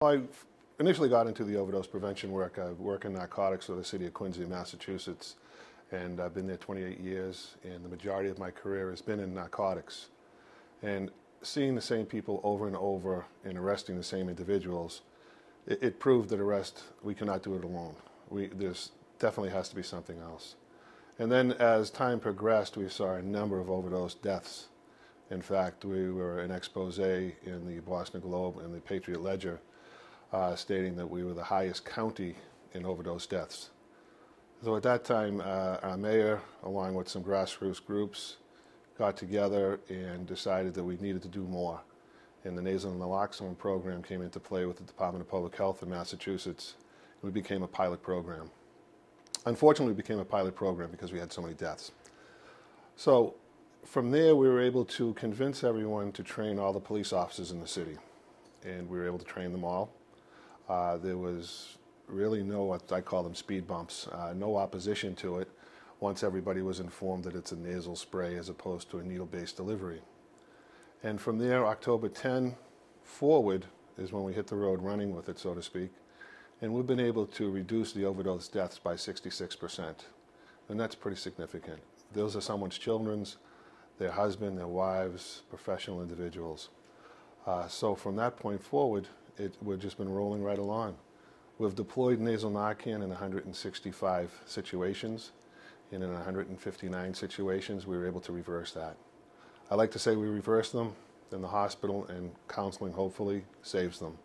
I initially got into the overdose prevention work. I work in narcotics for the city of Quincy, Massachusetts, and I've been there 28 years, and the majority of my career has been in narcotics. And seeing the same people over and over and arresting the same individuals, it proved that we cannot do it alone. There's definitely has to be something else. And then as time progressed, we saw a number of overdose deaths. In fact, we were an expose in the Boston Globe and the Patriot Ledger stating that we were the highest county in overdose deaths. So at that time, our mayor, along with some grassroots groups, got together and decided that we needed to do more. And the nasal naloxone program came into play with the Department of Public Health in Massachusetts. We became a pilot program. Unfortunately, we became a pilot program because we had so many deaths. So from there, we were able to convince everyone to train all the police officers in the city. And we were able to train them all. There was really no, what I call them speed bumps, no opposition to it once everybody was informed that it's a nasal spray as opposed to a needle-based delivery. And from there, October 10 forward is when we hit the road running with it, so to speak. And we've been able to reduce the overdose deaths by 66%. And that's pretty significant. Those are someone's children's, their husband, their wives, professional individuals. So from that point forward, we've just been rolling right along. We've deployed nasal Narcan in 165 situations, and in 159 situations, we were able to reverse that. I like to say we reverse them, then the hospital and counseling hopefully saves them.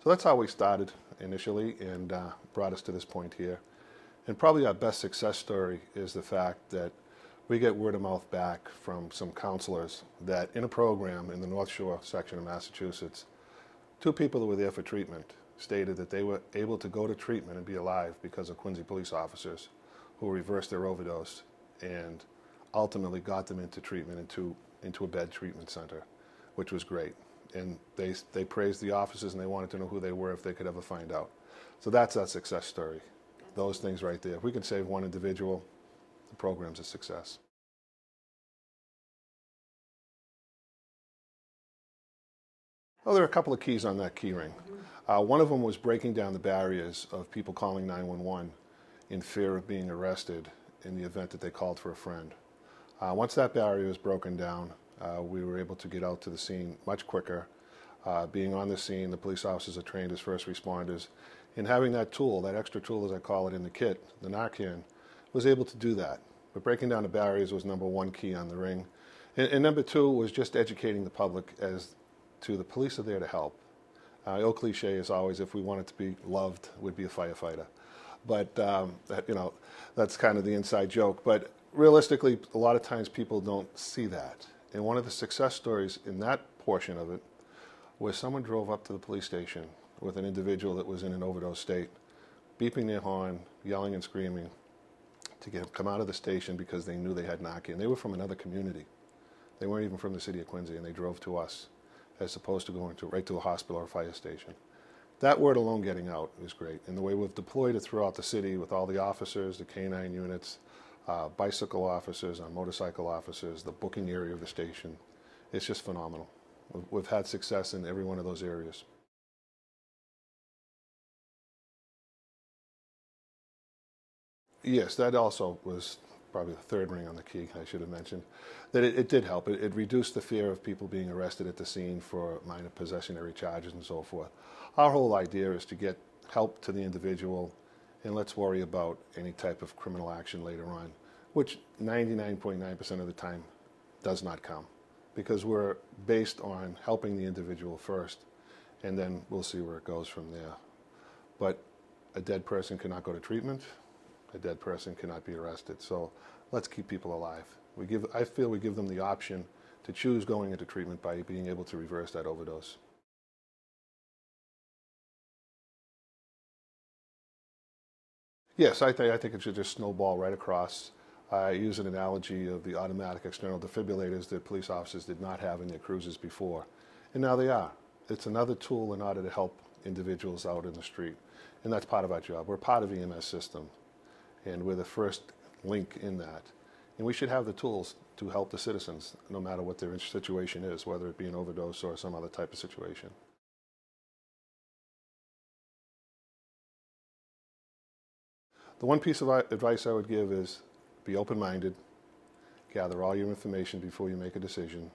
So that's how we started initially and brought us to this point here. And probably our best success story is the fact that we get word of mouth back from some counselors that in a program in the North Shore section of Massachusetts, 2 people that were there for treatment stated that they were able to go to treatment and be alive because of Quincy police officers who reversed their overdose and ultimately got them into treatment, into a bed treatment center, which was great. And they praised the officers and they wanted to know who they were if they could ever find out. So that's our success story. Those things right there. If we can save one individual, the program's a success. Well, there are a couple of keys on that key ring. One of them was breaking down the barriers of people calling 911 in fear of being arrested in the event that they called for a friend. Once that barrier was broken down, we were able to get out to the scene much quicker. Being on the scene, the police officers are trained as first responders, and having that tool, that extra tool as I call it in the kit, the Narcan, was able to do that. But breaking down the barriers was number 1 key on the ring. And number 2 was just educating the public as to the police are there to help. The old cliche is always, if we wanted to be loved, we'd be a firefighter. But, that's kind of the inside joke. But realistically, a lot of times people don't see that. And one of the success stories in that portion of it was someone drove up to the police station with an individual that was in an overdose state, beeping their horn, yelling and screaming to get him come out of the station because they knew they had Narcan. They were from another community. They weren't even from the city of Quincy, and they drove to us as opposed to going right to a hospital or a fire station. That word alone getting out is great. And the way we've deployed it throughout the city with all the officers, the K-9 units, bicycle officers, our motorcycle officers, the booking area of the station, it's just phenomenal. We've had success in every one of those areas. Yes, that also was probably the 3rd ring on the key, I should have mentioned, that it did help. It reduced the fear of people being arrested at the scene for minor possessionary charges and so forth. Our whole idea is to get help to the individual, and let's worry about any type of criminal action later on, which 99.9% of the time does not come, because we're based on helping the individual first, and then we'll see where it goes from there. But a dead person cannot go to treatment. A dead person cannot be arrested. So let's keep people alive. I feel we give them the option to choose going into treatment by being able to reverse that overdose. Yes, I think it should just snowball right across. I use an analogy of the automatic external defibrillators that police officers did not have in their cruisers before. And now they are. It's another tool in order to help individuals out in the street. And that's part of our job. We're part of the EMS system. And we're the first link in that. And we should have the tools to help the citizens, no matter what their situation is, whether it be an overdose or some other type of situation. The one piece of advice I would give is be open-minded, gather all your information before you make a decision,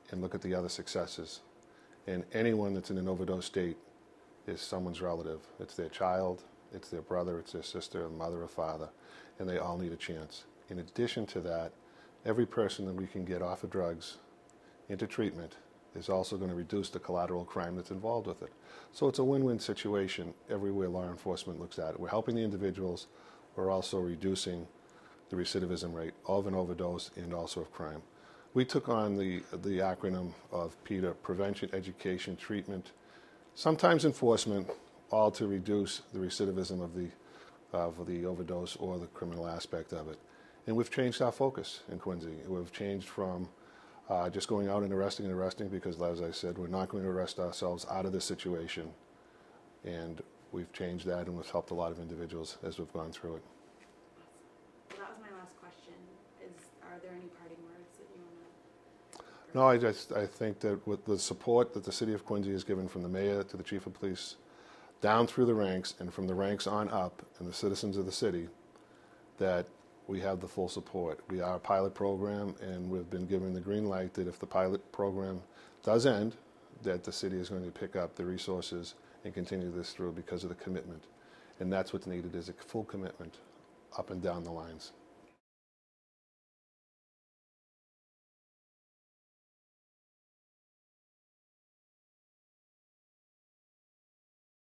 and look at the other successes. And anyone that's in an overdose state is someone's relative. It's their child, it's their brother, it's their sister, a mother, or father, and they all need a chance. In addition to that, every person that we can get off of drugs into treatment is also going to reduce the collateral crime that's involved with it. So it's a win-win situation everywhere law enforcement looks at it. We're helping the individuals, we're also reducing the recidivism rate of an overdose and also of crime. We took on the acronym of PETA, Prevention, Education, Treatment, sometimes enforcement, all to reduce the recidivism of the overdose or the criminal aspect of it. And we've changed our focus in Quincy. We've changed from just going out and arresting because, as I said, we're not going to arrest ourselves out of this situation. And we've changed that, and we've helped a lot of individuals as we've gone through it. Well, that was my last question. Are there any parting words that you want to? No, I think that with the support that the City of Quincy has given from the mayor to the chief of police, down through the ranks and from the ranks on up, and the citizens of the city, that we have the full support. We are a pilot program, and we've been given the green light that if the pilot program does end, that the city is going to pick up the resources and continue this through because of the commitment. And that's what's needed, is a full commitment up and down the lines.